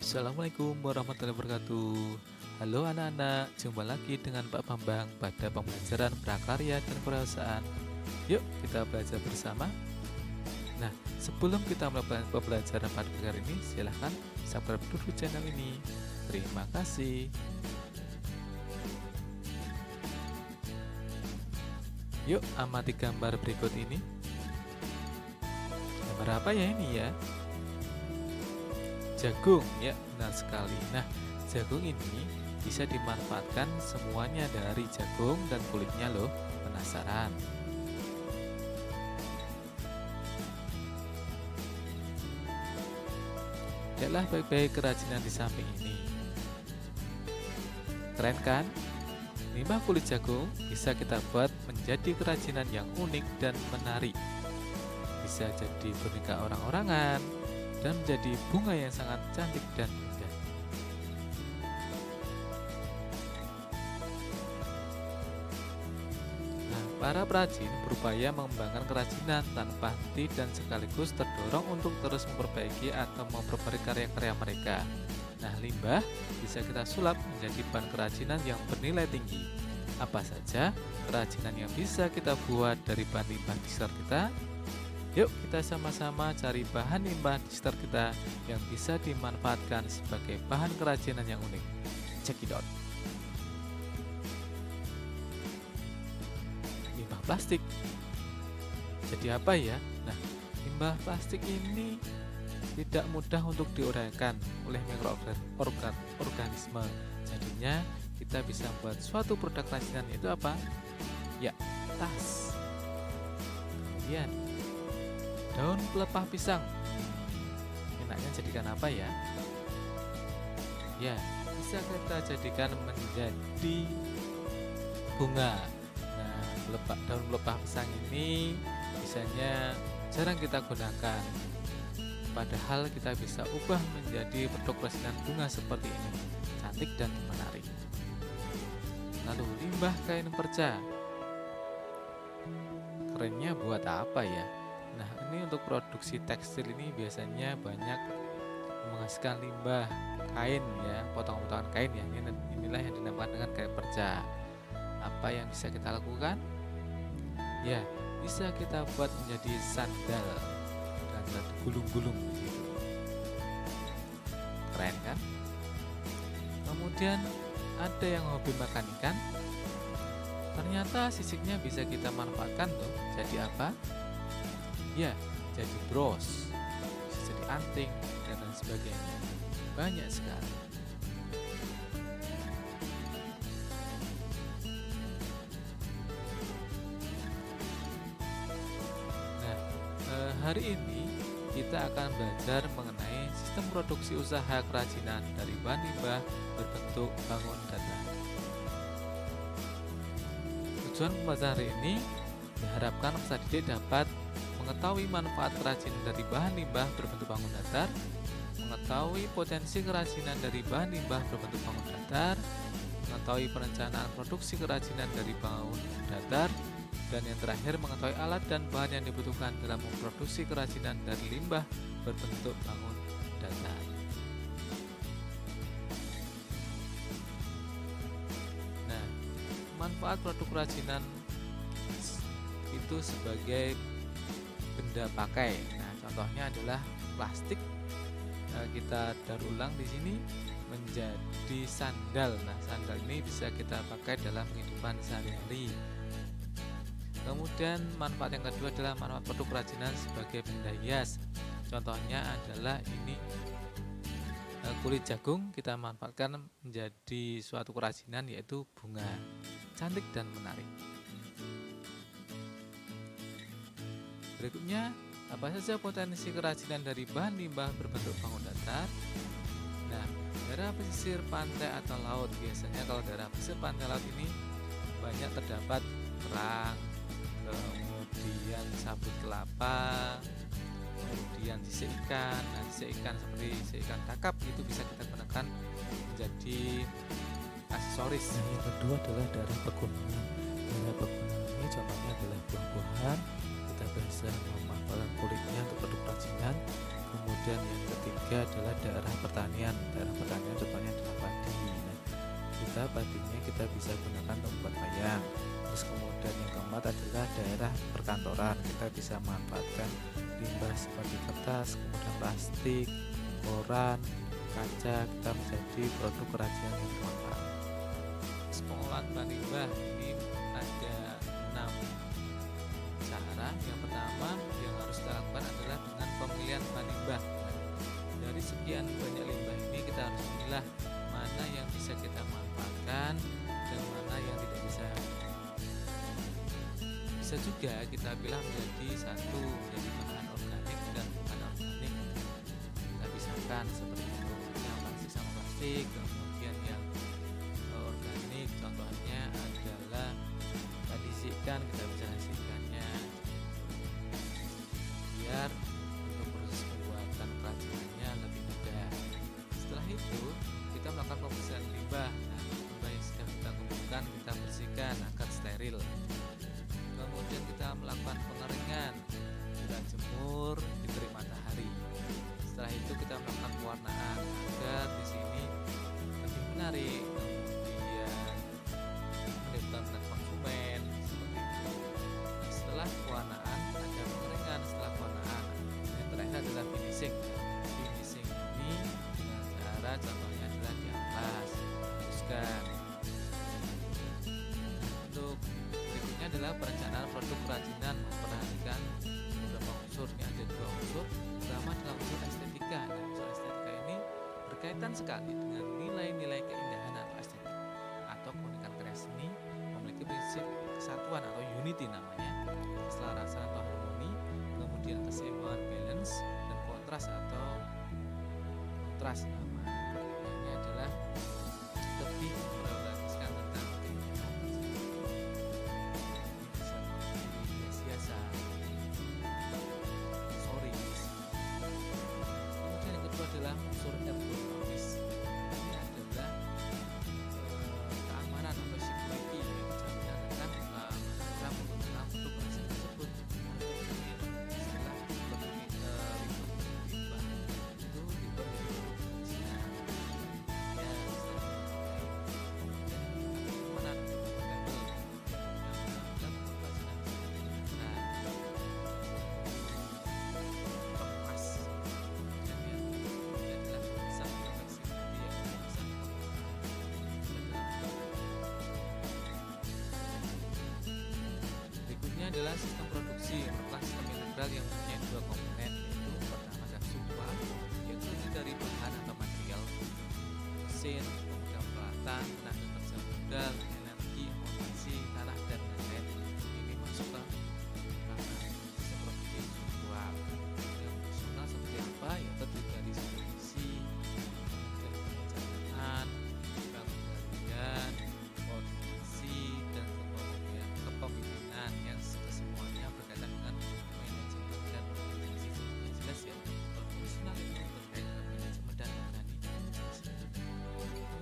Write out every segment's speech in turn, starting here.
Assalamualaikum warahmatullahi wabarakatuh. Halo anak-anak, jumpa lagi dengan Pak Bambang pada pembelajaran prakarya dan kewirausahaan. Yuk kita belajar bersama. Nah, sebelum kita melakukan pembelajaran pada kali ini, silahkan subscribe dulu channel ini. Terima kasih. Yuk amati gambar berikut ini. Gambar apa ya ini ya? Jagung, ya benar sekali. Nah, jagung ini bisa dimanfaatkan semuanya dari jagung dan kulitnya loh. Penasaran? Lihatlah baik-baik kerajinan di samping ini. Keren kan? Limbah kulit jagung bisa kita buat menjadi kerajinan yang unik dan menarik. Bisa jadi boneka orang-orangan dan menjadi bunga yang sangat cantik dan indah. Nah, para perajin berupaya mengembangkan kerajinan tanpa henti dan sekaligus terdorong untuk terus memperbaiki atau memperbarui karya-karya mereka. Nah, limbah bisa kita sulap menjadi bahan kerajinan yang bernilai tinggi. Apa saja kerajinan yang bisa kita buat dari bahan limbah di sekitar kita? Yuk kita sama-sama cari bahan limbah di sekitar kita yang bisa dimanfaatkan sebagai bahan kerajinan yang unik. Check it out. Limbah plastik. Jadi apa ya? Nah, limbah plastik ini tidak mudah untuk diuraikan oleh mikroorganisme. Jadinya kita bisa membuat suatu produk kerajinan, yaitu apa? Ya, tas. Kemudian daun pelepah pisang. Enaknya jadikan apa ya? Ya, bisa kita jadikan menjadi bunga. Nah, daun pelepah pisang ini biasanya jarang kita gunakan. Padahal kita bisa ubah menjadi produk kerajinan bunga seperti ini. Cantik dan menarik. Lalu limbah kain perca. Kerennya buat apa ya? Nah, ini untuk produksi tekstil ini biasanya banyak menghasilkan limbah kain ya, potongan-potongan kain ya. Inilah yang dinamakan dengan kain perca. Apa yang bisa kita lakukan? Ya, bisa kita buat menjadi sandal dan gulung-gulung begitu. Keren kan? Kemudian ada yang hobi makan ikan. Ternyata sisiknya bisa kita manfaatkan loh. Jadi apa? Ya, jadi bros, bisa jadi anting, dan lain sebagainya. Banyak sekali. Nah, hari ini kita akan belajar mengenai sistem produksi usaha kerajinan dari bahan limbah berbentuk bangun datar. Tujuan pembelajaran hari ini diharapkan peserta didik dapat mengetahui manfaat kerajinan dari bahan limbah berbentuk bangun datar, mengetahui potensi kerajinan dari bahan limbah berbentuk bangun datar, mengetahui perencanaan produksi kerajinan dari bangun datar, dan yang terakhir mengetahui alat dan bahan yang dibutuhkan dalam memproduksi kerajinan dari limbah berbentuk bangun datar. Nah, manfaat produk kerajinan itu sebagai benda pakai. Nah, contohnya adalah plastik. Kita daur ulang di sini menjadi sandal. Nah, sandal ini bisa kita pakai dalam kehidupan sehari-hari. Kemudian manfaat yang kedua adalah manfaat produk kerajinan sebagai benda hias. Contohnya adalah ini kulit jagung kita manfaatkan menjadi suatu kerajinan, yaitu bunga. Cantik dan menarik. Berikutnya, apa saja potensi kerajinan dari bahan limbah berbentuk bangun datar? Nah, daerah pesisir pantai atau laut, biasanya kalau daerah pesisir pantai laut ini banyak terdapat kerang, kemudian sabut kelapa, kemudian sisik ikan. Nah, sisik ikan seperti sisik ikan kakap itu bisa kita gunakan menjadi aksesoris. Nah, yang kedua adalah daerah pegunungan. Daerah pegunungan ini contohnya adalah buah-buahan. Kita bisa memanfaatkan kulitnya untuk produk kerajinan. Kemudian yang ketiga ketiga adalah daerah pertanian. Daerah pertanian contohnya adalah padi. Nah, padinya kita bisa gunakan untuk membuat wayang. Terus kemudian yang keempat adalah daerah perkantoran. Kita bisa manfaatkan limbah seperti kertas, kemudian plastik, koran, kaca, kita menjadi produk kerajinan yang bermanfaat. Pengolahan bahan limbah ini ada 6 cara. Yang pertama yang harus kita lakukan adalah dengan pemilihan bahan limbah. Dari sekian banyak limbah ini kita harus memilah mana yang bisa kita manfaatkan dan mana yang tidak bisa. Bisa juga kita pilih menjadi satu, menjadi bahan organik dan bukan organik. Kita pisahkan seperti itu, yang plastik sama plastik. Kemudian yang organik contohnya adalah tadi ikan, kita bisa hasilkannya biar untuk proses pembuatan kerajinannya lebih mudah. Setelah itu kita melakukan pembersihan limbah. Nah, limbah yang sudah kita kumpulkan kita bersihkan agar steril. Kemudian kita melakukan pengeringan, kita jemur, diberi matahari. Setelah itu kita melakukan pewarnaan agar di sini lebih menarik, kemudian menimbulkan minat konsumen seperti itu. Setelah pewarnaan ada pengeringan. Setelah pewarnaan yang terakhir adalah finishing. Finishing ini dengan cara contohnya adalah diamplas, haluskan. Untuk berikutnya adalah perencanaan produk kerajinan, memperhatikan beberapa unsur. Ini ada 2 unsur. Pertama adalah unsur estetika. Nah, unsur estetika ini berkaitan sekali dengan nilai-nilai keindahan atau estetik atau keunikan karya seni, memiliki prinsip kesatuan atau unity namanya, keselarasan atau harmoni, kemudian keseimbangan balance, dan kontras atau kontras nama. Ini adalah lebih merelatiskan tentang keindahan biasa sorries. Kemudian yang kedua adalah unsur ergonomis. Ini adalah keamanan atau security, jaminan tentang keamanan menggunakan produk hasil tersebut. Setelah produk limbah itu diberi kerajinan ya, keamanan label yang menggunakan kemas. Dan yang ketiga adalah desain fleksibilitas yang bisa berikutnya adalah sistem produksi. Merupakan sistem integral yang mempunyai 2 komponen, yaitu pertama adalah subwa, yang terdiri dari bahan atau material, mesin, kemudian peralatan, tenaga kerja modal, energi, amunisi, tanah, dan lain-lain. Ini masuk ke ranah sistem produksi subwa. Yang fungsional seperti apa? Ya terdiri dari supervisi, kemudian perencanaan, pengendalian, koordinasi, dan kepemimpinan yang kesemuanya berkaitan dengan manajemen dan organisasi. Jelas ya, kalau fungsional itu terkait dengan manajemen dan organisasi.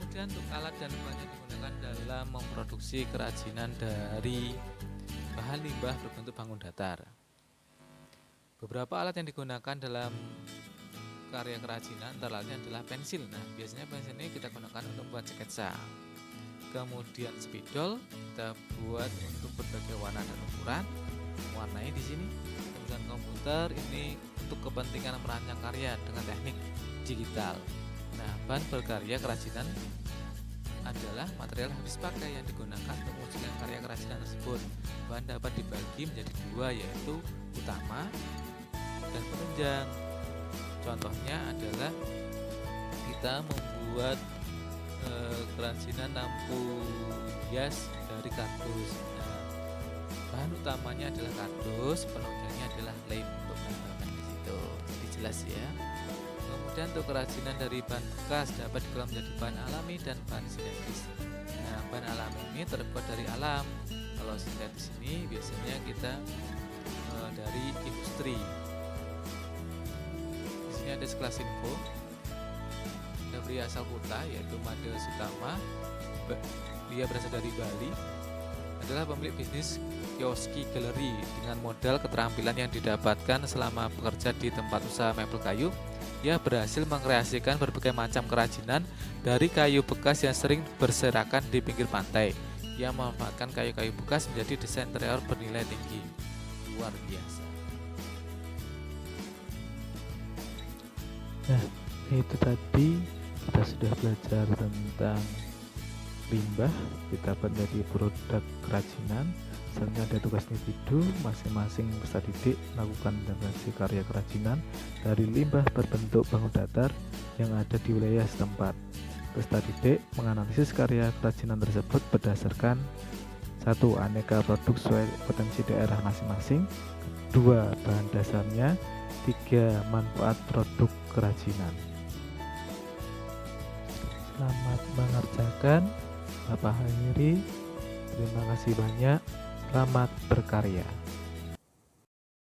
Kemudian untuk alat dan bahan yang digunakan dalam memproduksi kerajinan dari bahan limbah berbentuk bangun datar. Beberapa alat yang digunakan dalam karya kerajinan antara lain adalah pensil. Nah, biasanya pensil ini kita gunakan untuk membuat sketsa. Kemudian spidol kita buat untuk berbagai warna dan ukuran, warnanya di sini. Kemudian komputer ini untuk kepentingan merancang karya dengan teknik digital. Nah, bahan berkarya kerajinan adalah material habis pakai yang digunakan untuk mewujudkan karya kerajinan tersebut. Bahan dapat dibagi menjadi 2, yaitu utama dan penunjang. Contohnya adalah kita membuat kerajinan lampu hias dari kardus. Nah, bahan utamanya adalah kardus, penunjangnya adalah lem untuk menambahkan di situ. Jadi jelas ya. Kemudian untuk kerajinan dari bahan bekas dapat diolah menjadi bahan alami dan bahan sintetis. Nah, bahan alami ini terbuat dari alam. Kalau sintetis ini biasanya kita dari industri. Di sini ada sekelas info. Ada pria asal kota yaitu Made Sutama. Dia berasal dari Bali. Adalah pemilik bisnis Kioski Galeri dengan modal keterampilan yang didapatkan selama bekerja di tempat usaha mebel kayu. Ia berhasil mengkreasikan berbagai macam kerajinan dari kayu bekas yang sering berserakan di pinggir pantai. Ia memanfaatkan kayu-kayu bekas menjadi desain interior bernilai tinggi. Luar biasa. Nah, itu tadi kita sudah belajar tentang limbah, kita menjadi produk kerajinan. Selanjutnya ada tugas individu, masing-masing peserta didik melakukan intervensi karya kerajinan dari limbah berbentuk bangun datar yang ada di wilayah setempat. Peserta didik menganalisis karya kerajinan tersebut berdasarkan 1. Aneka produk sesuai potensi daerah masing-masing, 2. Bahan dasarnya, 3. Manfaat produk kerajinan. Selamat mengerjakan. Bapak akhiri, terima kasih banyak. Selamat berkarya.